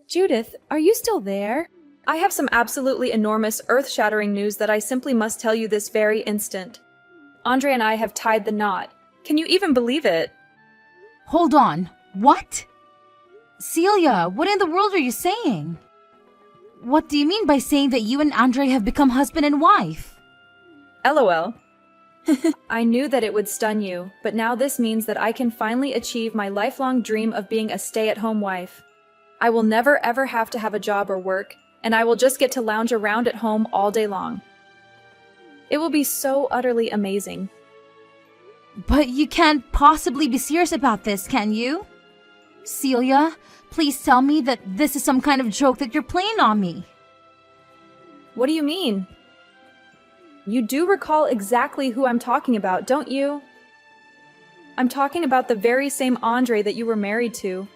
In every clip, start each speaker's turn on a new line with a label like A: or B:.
A: Judith, are you still there? I have some absolutely enormous, earth-shattering news that I simply must tell you this very instant. Andre and I have tied the knot. Can you even believe it?
B: Hold on. What? Celia, what in the world are you saying? What do you mean by saying that you and Andre have become husband and wife?
A: LOL. I knew that it would stun you, but now this means that I can finally achieve my lifelong dream of being a stay-at-home wife. I will never ever have to have a job or work, and I will just get to lounge around at home all day long. It will be so utterly amazing.
B: But you can't possibly be serious about this, can you? Celia, please tell me that this is some kind of joke that you're playing on me.
A: What do you mean? You do recall exactly who I'm talking about, don't you? I'm talking about the very same Andre that you were married to.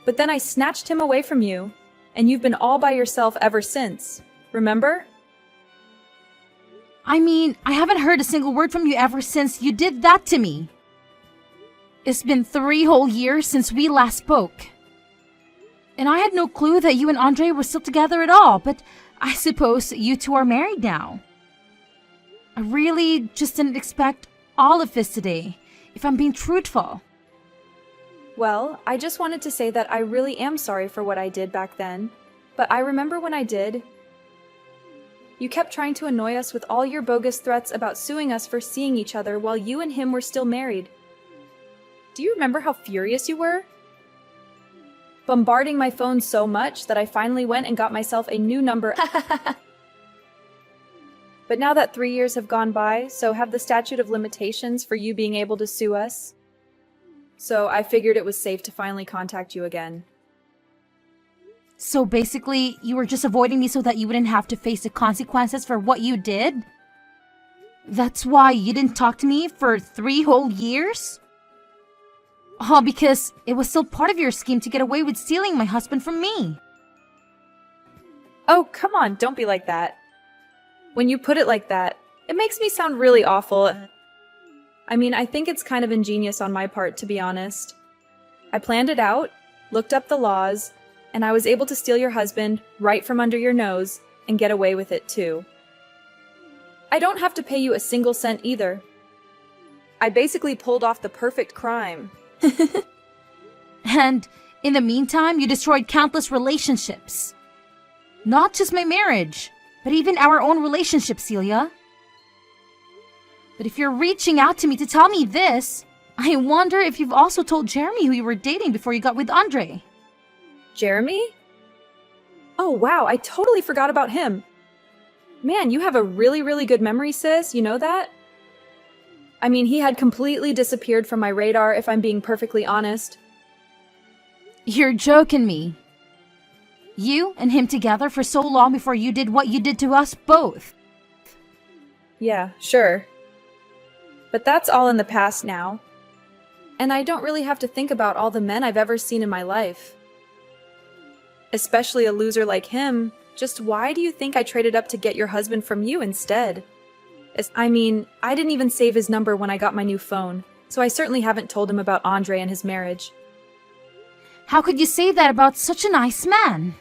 A: But then I snatched him away from you, and you've been all by yourself ever since. Remember?
B: I mean, I haven't heard a single word from you ever since you did that to me. It's been 3 whole years since we last spoke. And I had no clue that you and Andre were still together at all, but I suppose you two are married now. I really just didn't expect all of this today, if I'm being truthful.
A: Well, I just wanted to say that I really am sorry for what I did back then, but I remember when I did. You kept trying to annoy us with all your bogus threats about suing us for seeing each other while you and him were still married. Do you remember how furious you were? Bombarding my phone so much that I finally went and got myself a new number. But now that 3 years have gone by, so have the statute of limitations for you being able to sue us. So I figured it was safe to finally contact you again.
B: So basically, you were just avoiding me so that you wouldn't have to face the consequences for what you did? That's why you didn't talk to me for 3 whole years? All because it was still part of your scheme to get away with stealing my husband from me.
A: Oh, come on, don't be like that. When you put it like that, it makes me sound really awful. I mean, I think it's kind of ingenious on my part, to be honest. I planned it out, looked up the laws, and I was able to steal your husband right from under your nose and get away with it too. I don't have to pay you a single cent either. I basically pulled off the perfect crime.
B: And in the meantime, you destroyed countless relationships. Not just my marriage, but even our own relationship, Celia. But if you're reaching out to me to tell me this, I wonder if you've also told Jeremy who you were dating before you got with Andre.
A: Jeremy? Oh wow, I totally forgot about him. Man, you have a really, really good memory, sis, you know that? I mean, he had completely disappeared from my radar, if I'm being perfectly honest.
B: You're joking me. You and him together for so long before you did what you did to us both.
A: Yeah, sure. But that's all in the past now. And I don't really have to think about all the men I've ever seen in my life. Especially a loser like him. Just why do you think I traded up to get your husband from you instead? I mean, I didn't even save his number when I got my new phone, so I certainly haven't told him about Andre and his marriage.
B: How could you say that about such a nice man?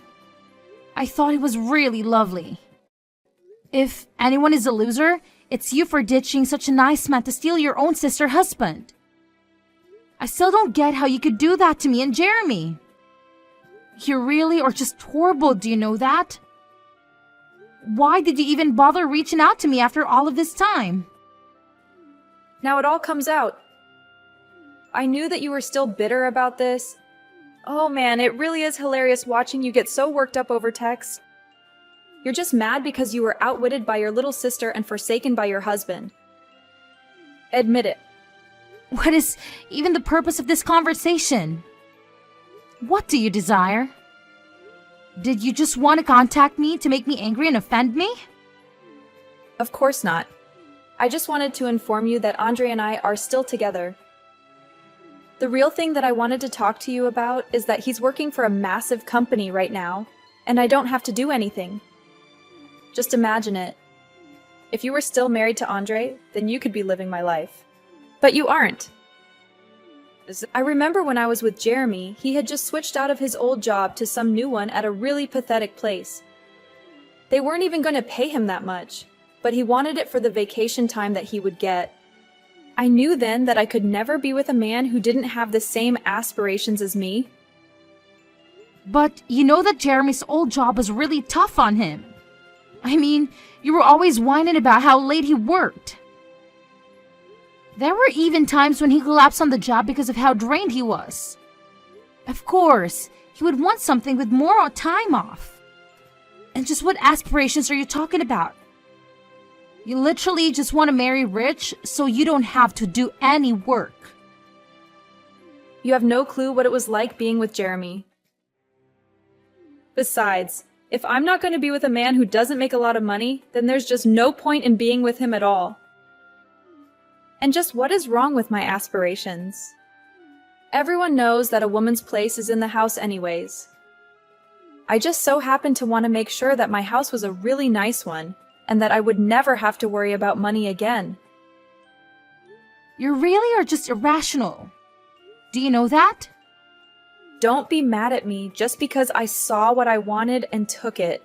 B: I thought he was really lovely. If anyone is a loser, it's you for ditching such a nice man to steal your own sister husband. I still don't get how you could do that to me and Jeremy. You really are just horrible, do you know that? Why did you even bother reaching out to me after all of this time?
A: Now it all comes out. I knew that you were still bitter about this. Oh man, it really is hilarious watching you get so worked up over text. You're just mad because you were outwitted by your little sister and forsaken by your husband. Admit it.
B: What is even the purpose of this conversation? What do you desire? Did you just want to contact me to make me angry and offend me?
A: Of course not. I just wanted to inform you that Andre and I are still together. The real thing that I wanted to talk to you about is that he's working for a massive company right now, and I don't have to do anything. Just imagine it. If you were still married to Andre, then you could be living my life. But you aren't. I remember when I was with Jeremy, he had just switched out of his old job to some new one at a really pathetic place. They weren't even going to pay him that much, but he wanted it for the vacation time that he would get. I knew then that I could never be with a man who didn't have the same aspirations as me.
B: But you know that Jeremy's old job was really tough on him. I mean, you were always whining about how late he worked. There were even times when he collapsed on the job because of how drained he was. Of course, he would want something with more time off. And just what aspirations are you talking about? You literally just want to marry rich so you don't have to do any work.
A: You have no clue what it was like being with Jeremy. Besides, if I'm not going to be with a man who doesn't make a lot of money, then there's just no point in being with him at all. And just what is wrong with my aspirations? Everyone knows that a woman's place is in the house anyways. I just so happened to want to make sure that my house was a really nice one, and that I would never have to worry about money again.
B: You really are just irrational. Do you know that?
A: Don't be mad at me just because I saw what I wanted and took it.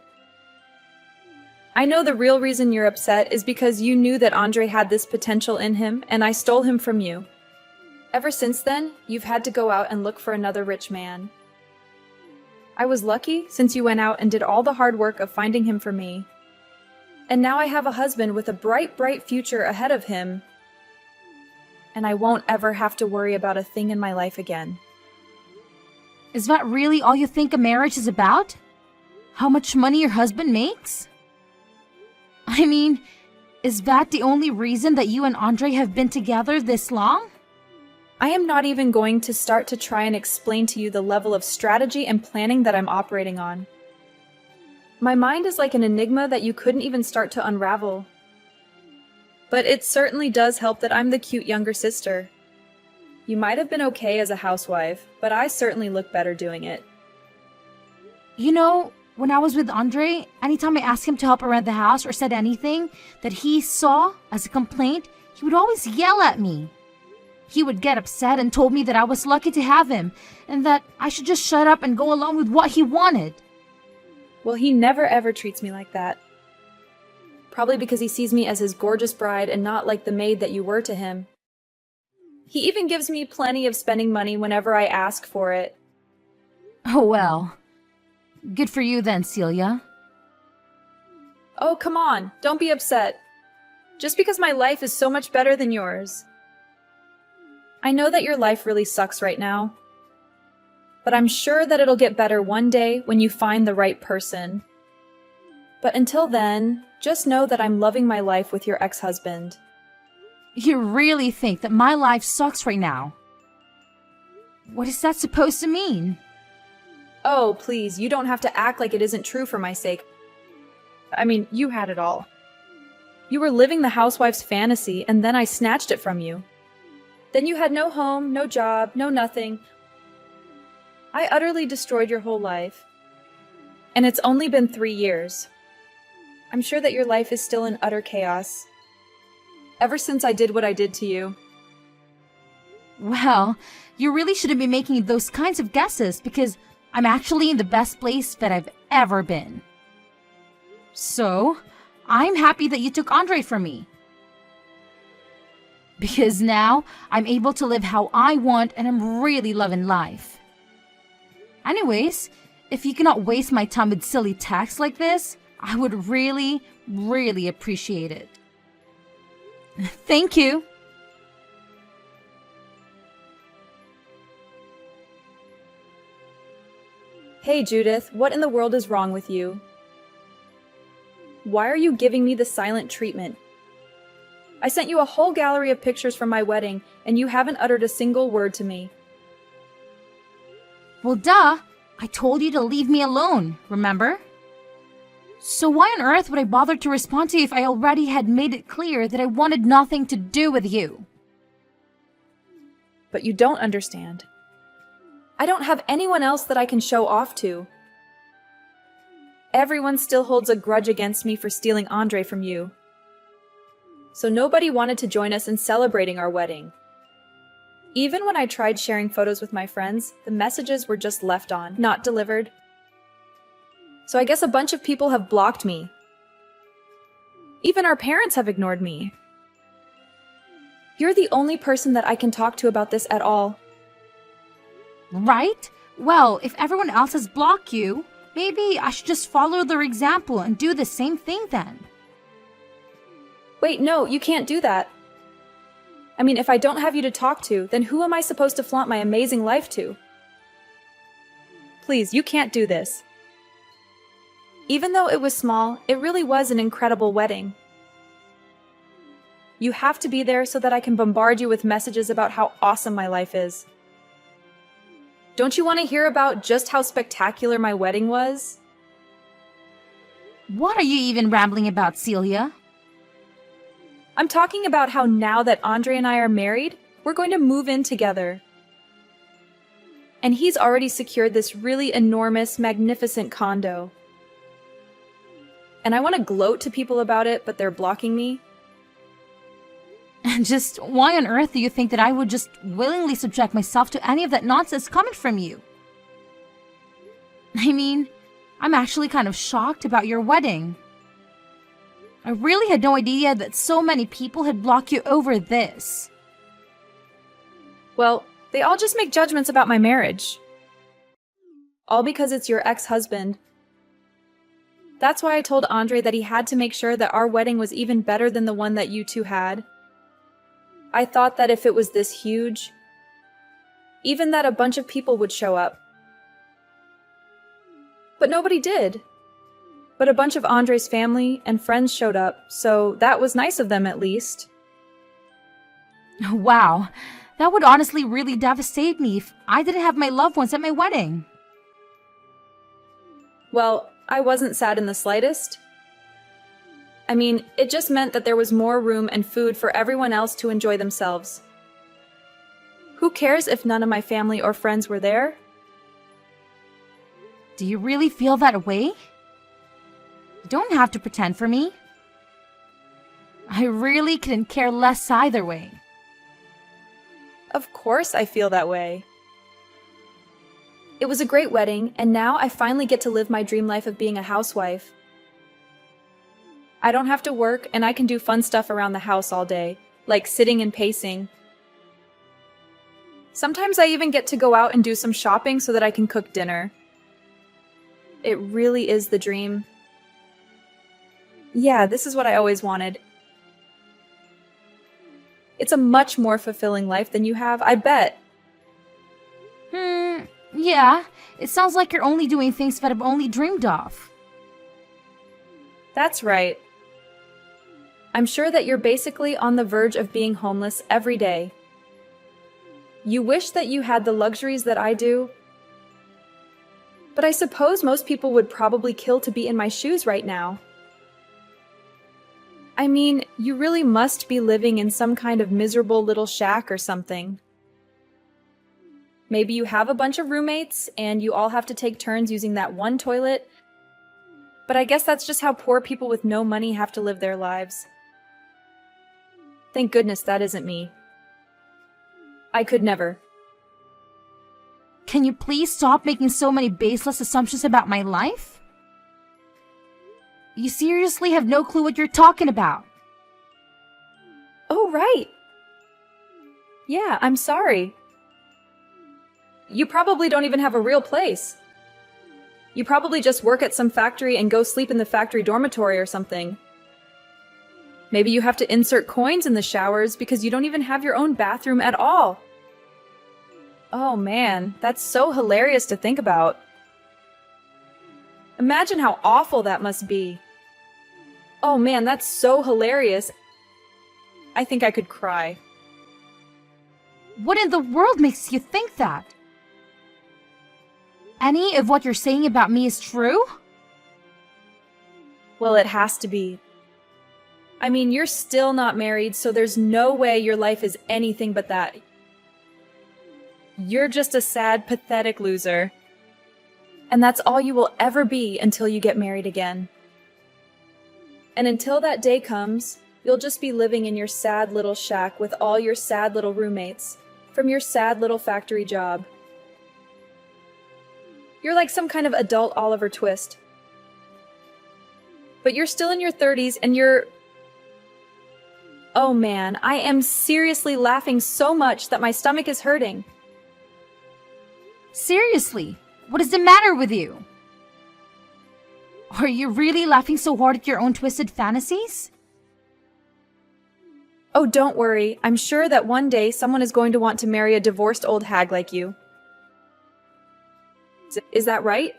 A: I know the real reason you're upset is because you knew that Andre had this potential in him, and I stole him from you. Ever since then, you've had to go out and look for another rich man. I was lucky since you went out and did all the hard work of finding him for me. And now I have a husband with a bright, bright future ahead of him. And I won't ever have to worry about a thing in my life again.
B: Is that really all you think a marriage is about? How much money your husband makes? I mean, is that the only reason that you and Andre have been together this long?
A: I am not even going to start to try and explain to you the level of strategy and planning that I'm operating on. My mind is like an enigma that you couldn't even start to unravel. But it certainly does help that I'm the cute younger sister. You might have been okay as a housewife, but I certainly look better doing it.
B: You know, when I was with Andre, anytime I asked him to help around the house or said anything that he saw as a complaint, he would always yell at me. He would get upset and told me that I was lucky to have him and that I should just shut up and go along with what he wanted.
A: Well, he never ever treats me like that. Probably because he sees me as his gorgeous bride and not like the maid that you were to him. He even gives me plenty of spending money whenever I ask for it.
B: Oh well. Good for you then, Celia.
A: Oh, come on, don't be upset. Just because my life is so much better than yours. I know that your life really sucks right now. But I'm sure that it'll get better one day when you find the right person. But until then, just know that I'm loving my life with your ex-husband.
B: You really think that my life sucks right now? What is that supposed to mean?
A: Oh, please, you don't have to act like it isn't true for my sake. I mean, you had it all. You were living the housewife's fantasy, and then I snatched it from you. Then you had no home, no job, no nothing. I utterly destroyed your whole life. And it's only been 3 years. I'm sure that your life is still in utter chaos. Ever since I did what I did to you.
B: Well, you really shouldn't be making those kinds of guesses because I'm actually in the best place that I've ever been. So, I'm happy that you took Andre from me. Because now, I'm able to live how I want and I'm really loving life. Anyways, if you cannot waste my time with silly texts like this, I would really, really appreciate it. Thank you.
A: Hey Judith, what in the world is wrong with you? Why are you giving me the silent treatment? I sent you a whole gallery of pictures from my wedding, and you haven't uttered a single word to me.
B: Well, duh. I told you to leave me alone, remember? So why on earth would I bother to respond to you if I already had made it clear that I wanted nothing to do with you?
A: But you don't understand. I don't have anyone else that I can show off to. Everyone still holds a grudge against me for stealing Andre from you. So nobody wanted to join us in celebrating our wedding. Even when I tried sharing photos with my friends, the messages were just left on, not delivered. So I guess a bunch of people have blocked me. Even our parents have ignored me. You're the only person that I can talk to about this at all.
B: Right? Well, if everyone else has blocked you, maybe I should just follow their example and do the same thing then.
A: Wait, no, you can't do that. I mean, if I don't have you to talk to, then who am I supposed to flaunt my amazing life to? Please, you can't do this. Even though it was small, it really was an incredible wedding. You have to be there so that I can bombard you with messages about how awesome my life is. Don't you want to hear about just how spectacular my wedding was?
B: What are you even rambling about, Celia?
A: I'm talking about how now that Andre and I are married, we're going to move in together. And he's already secured this really enormous, magnificent condo. And I want to gloat to people about it, but they're blocking me.
B: And just why on earth do you think that I would just willingly subject myself to any of that nonsense coming from you? I mean, I'm actually kind of shocked about your wedding. I really had no idea that so many people had blocked you over this.
A: Well, they all just make judgments about my marriage. All because it's your ex-husband. That's why I told Andre that he had to make sure that our wedding was even better than the one that you two had. I thought that if it was this huge, even that a bunch of people would show up. But nobody did. But a bunch of Andre's family and friends showed up, so that was nice of them at least.
B: Wow, that would honestly really devastate me if I didn't have my loved ones at my wedding.
A: Well, I wasn't sad in the slightest. I mean, it just meant that there was more room and food for everyone else to enjoy themselves. Who cares if none of my family or friends were there?
B: Do you really feel that way? You don't have to pretend for me. I really couldn't care less either way.
A: Of course I feel that way. It was a great wedding, and now I finally get to live my dream life of being a housewife. I don't have to work, and I can do fun stuff around the house all day, like sitting and pacing. Sometimes I even get to go out and do some shopping so that I can cook dinner. It really is the dream. Yeah, this is what I always wanted. It's a much more fulfilling life than you have, I bet.
B: Yeah, it sounds like you're only doing things that I've only dreamed of.
A: That's right. I'm sure that you're basically on the verge of being homeless every day. You wish that you had the luxuries that I do, but I suppose most people would probably kill to be in my shoes right now. I mean, you really must be living in some kind of miserable little shack or something. Maybe you have a bunch of roommates and you all have to take turns using that one toilet, but I guess that's just how poor people with no money have to live their lives. Thank goodness that isn't me. I could never.
B: Can you please stop making so many baseless assumptions about my life? You seriously have no clue what you're talking about.
A: Oh, right. Yeah, I'm sorry. You probably don't even have a real place. You probably just work at some factory and go sleep in the factory dormitory or something. Maybe you have to insert coins in the showers because you don't even have your own bathroom at all. Oh man, that's so hilarious to think about. Imagine how awful that must be. Oh man, that's so hilarious. I think I could cry.
B: What in the world makes you think that? Any of what you're saying about me is true?
A: Well, it has to be. I mean, you're still not married, so there's no way your life is anything but that. You're just a sad, pathetic loser. And that's all you will ever be until you get married again. And until that day comes, you'll just be living in your sad little shack with all your sad little roommates, from your sad little factory job. You're like some kind of adult Oliver Twist. But you're still in your 30s and you're... Oh man, I am seriously laughing so much that my stomach is hurting.
B: Seriously, what is the matter with you? Are you really laughing so hard at your own twisted fantasies?
A: Oh, don't worry. I'm sure that one day someone is going to want to marry a divorced old hag like you. Is that right?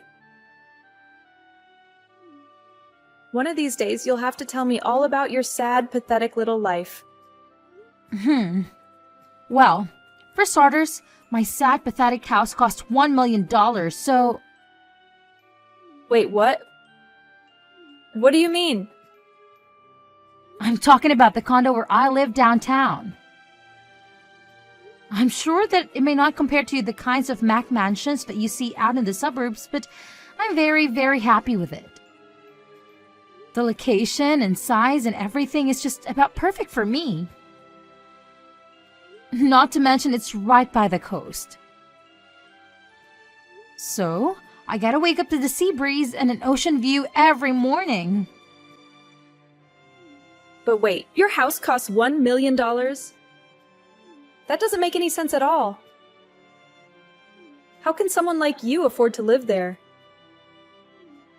A: One of these days, you'll have to tell me all about your sad, pathetic little life.
B: Well, for starters, my sad, pathetic house cost $1 million, so...
A: Wait, what? What do you mean?
B: I'm talking about the condo where I live downtown. I'm sure that it may not compare to the kinds of Mac mansions that you see out in the suburbs, but I'm very, very happy with it. The location and size and everything is just about perfect for me. Not to mention it's right by the coast. So, I gotta wake up to the sea breeze and an ocean view every morning.
A: But wait, your house costs $1 million? That doesn't make any sense at all. How can someone like you afford to live there?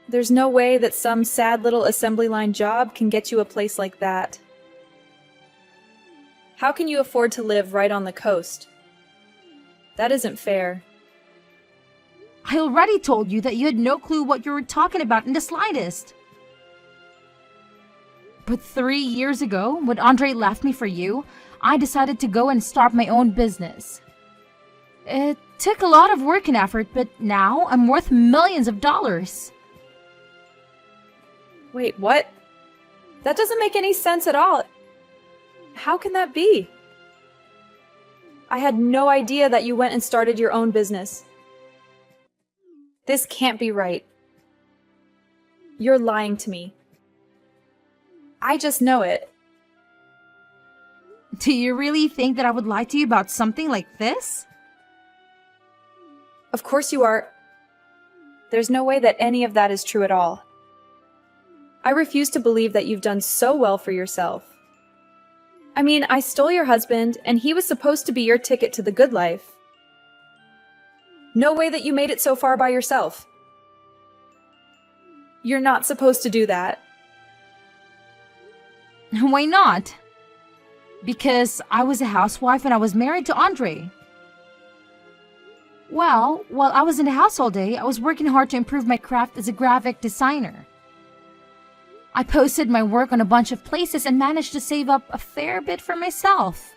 A: There's no way that some sad little assembly line job can get you a place like that. How can you afford to live right on the coast? That isn't fair.
B: I already told you that you had no clue what you were talking about in the slightest. But 3 years ago, when Andre left me for you, I decided to go and start my own business. It took a lot of work and effort, but now I'm worth millions of dollars.
A: Wait, what? That doesn't make any sense at all. How can that be? I had no idea that you went and started your own business. This can't be right. You're lying to me. I just know it.
B: Do you really think that I would lie to you about something like this?
A: Of course you are. There's no way that any of that is true at all. I refuse to believe that you've done so well for yourself. I mean, I stole your husband, and he was supposed to be your ticket to the good life. No way that you made it so far by yourself. You're not supposed to do that.
B: Why not? Because I was a housewife and I was married to Andre. Well, while I was in the house all day, I was working hard to improve my craft as a graphic designer. I posted my work on a bunch of places and managed to save up a fair bit for myself.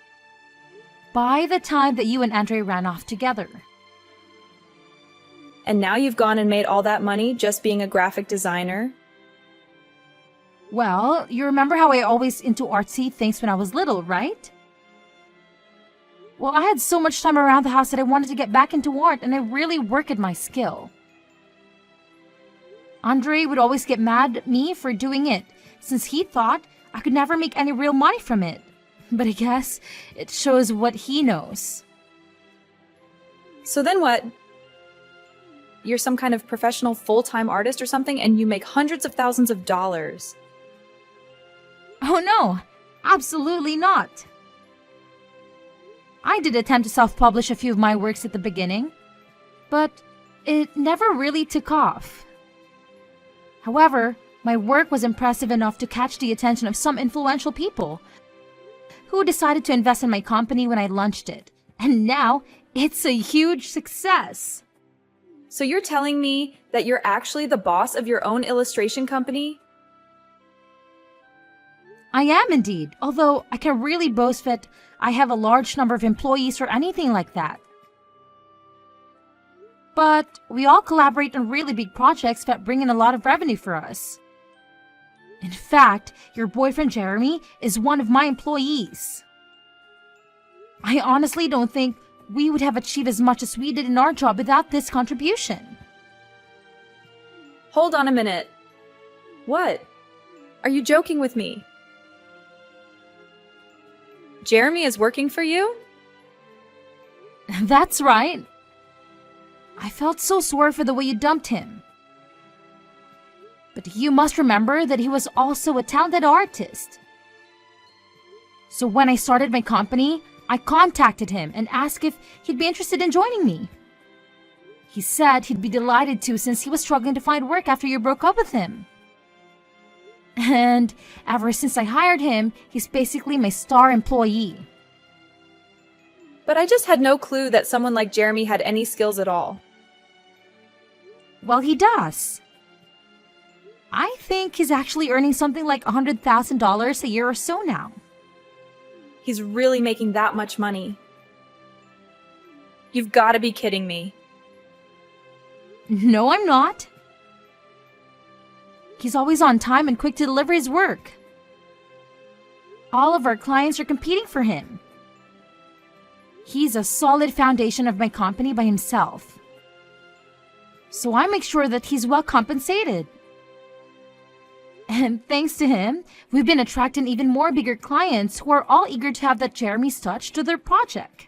B: By the time that you and Andre ran off together.
A: And now you've gone and made all that money just being a graphic designer?
B: Well, you remember how I always into artsy things when I was little, right? Well, I had so much time around the house that I wanted to get back into art and I really worked at my skill. Andre would always get mad at me for doing it, since he thought I could never make any real money from it. But I guess it shows what he knows.
A: So then what? You're some kind of professional full-time artist or something and you make hundreds of thousands of dollars.
B: Oh no, absolutely not. I did attempt to self-publish a few of my works at the beginning, but it never really took off. However, my work was impressive enough to catch the attention of some influential people who decided to invest in my company when I launched it. And now, it's a huge success.
A: So you're telling me that you're actually the boss of your own illustration company?
B: I am indeed, although I can really boast that I have a large number of employees or anything like that. But we all collaborate on really big projects that bring in a lot of revenue for us. In fact, your boyfriend Jeremy is one of my employees. I honestly don't think we would have achieved as much as we did in our job without this contribution.
A: Hold on a minute. What? Are you joking with me? Jeremy is working for you?
B: That's right. I felt so sorry for the way you dumped him. But you must remember that he was also a talented artist. So when I started my company, I contacted him and asked if he'd be interested in joining me. He said he'd be delighted to since he was struggling to find work after you broke up with him. And ever since I hired him, he's basically my star employee.
A: But I just had no clue that someone like Jeremy had any skills at all.
B: Well, he does. I think he's actually earning something like $100,000 a year or so now.
A: He's really making that much money. You've got to be kidding me.
B: No, I'm not. He's always on time and quick to deliver his work. All of our clients are competing for him. He's a solid foundation of my company by himself. So I make sure that he's well compensated. And thanks to him, we've been attracting even more bigger clients who are all eager to have that Jeremy's touch to their project.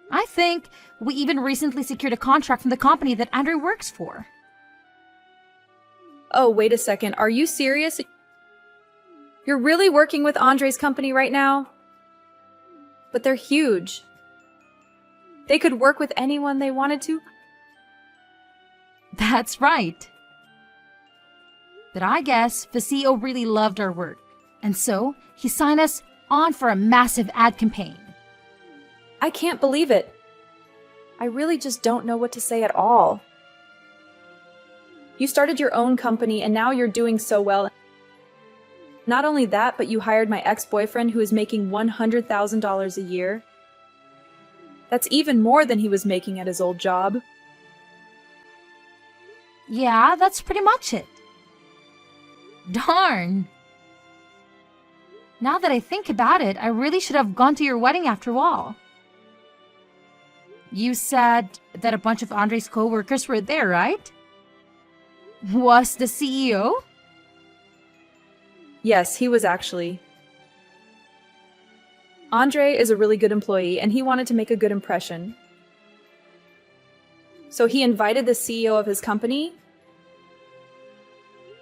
B: I think we even recently secured a contract from the company that Andre works for.
A: Oh, wait a second. Are you serious? You're really working with Andre's company right now? But they're huge. They could work with anyone they wanted to.
B: That's right. But I guess the CEO really loved our work, and so he signed us on for a massive ad campaign.
A: I can't believe it. I really just don't know what to say at all. You started your own company and now you're doing so well. Not only that, but you hired my ex-boyfriend who is making $100,000 a year. That's even more than he was making at his old job.
B: Yeah, that's pretty much it. Darn. Now that I think about it, I really should have gone to your wedding after all. You said that a bunch of Andre's co-workers were there, right? Was the CEO?
A: Yes, he was actually. Andre is a really good employee and he wanted to make a good impression. So he invited the CEO of his company.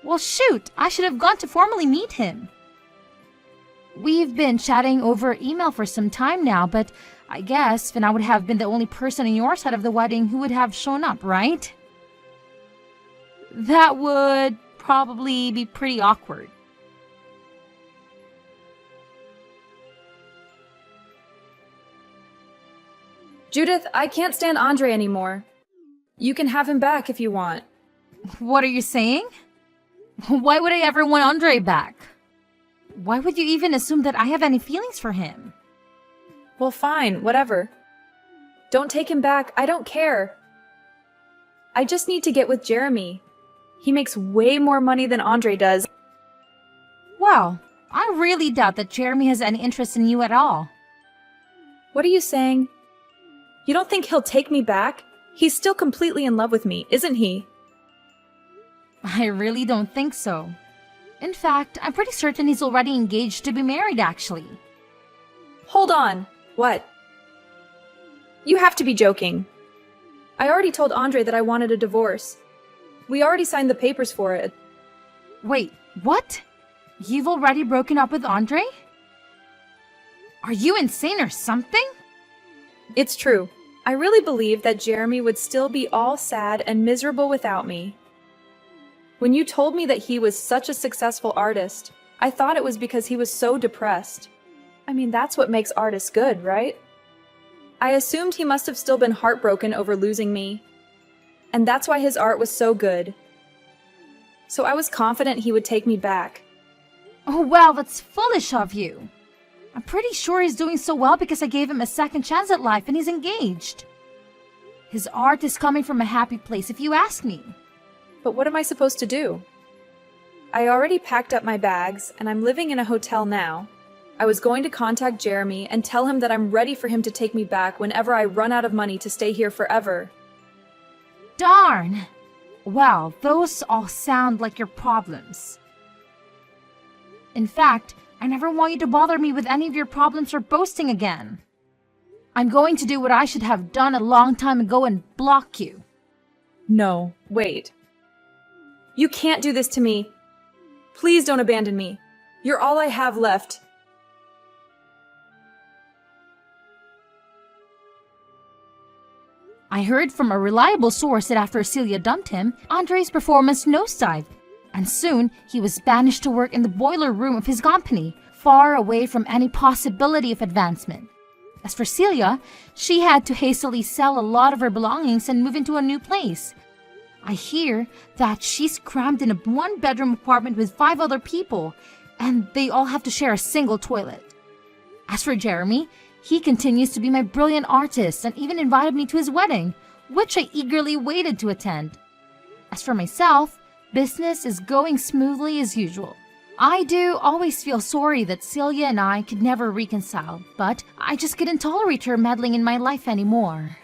B: Well, shoot, I should have gone to formally meet him. We've been chatting over email for some time now, but I guess then I would have been the only person on your side of the wedding who would have shown up, right? That would probably be pretty awkward.
A: Judith, I can't stand Andre anymore. You can have him back if you want.
B: What are you saying? Why would I ever want Andre back? Why would you even assume that I have any feelings for him?
A: Well, fine, whatever. Don't take him back, I don't care. I just need to get with Jeremy. He makes way more money than Andre does.
B: Well, I really doubt that Jeremy has any interest in you at all.
A: What are you saying? You don't think he'll take me back? He's still completely in love with me, isn't he?
B: I really don't think so. In fact, I'm pretty certain he's already engaged to be married, actually.
A: Hold on. What? You have to be joking. I already told Andre that I wanted a divorce. We already signed the papers for it.
B: Wait, what? You've already broken up with Andre? Are you insane or something?
A: It's true. I really believe that Jeremy would still be all sad and miserable without me. When you told me that he was such a successful artist, I thought it was because he was so depressed. I mean, that's what makes artists good, right? I assumed he must have still been heartbroken over losing me. And that's why his art was so good. So I was confident he would take me back.
B: Oh, well, that's foolish of you. I'm pretty sure he's doing so well because I gave him a second chance at life and he's engaged. His art is coming from a happy place, if you ask me.
A: But what am I supposed to do? I already packed up my bags, and I'm living in a hotel now. I was going to contact Jeremy and tell him that I'm ready for him to take me back whenever I run out of money to stay here forever.
B: Darn! Well, those all sound like your problems. In fact, I never want you to bother me with any of your problems or boasting again. I'm going to do what I should have done a long time ago and block you.
A: No, wait. You can't do this to me. Please don't abandon me. You're all I have left.
B: I heard from a reliable source that after Celia dumped him, Andre's performance nosedived, and soon he was banished to work in the boiler room of his company, far away from any possibility of advancement. As for Celia, she had to hastily sell a lot of her belongings and move into a new place. I hear that she's crammed in a one-bedroom apartment with 5 other people, and they all have to share a single toilet. As for Jeremy, he continues to be my brilliant artist and even invited me to his wedding, which I eagerly waited to attend. As for myself, business is going smoothly as usual. I do always feel sorry that Celia and I could never reconcile, but I just couldn't tolerate her meddling in my life anymore.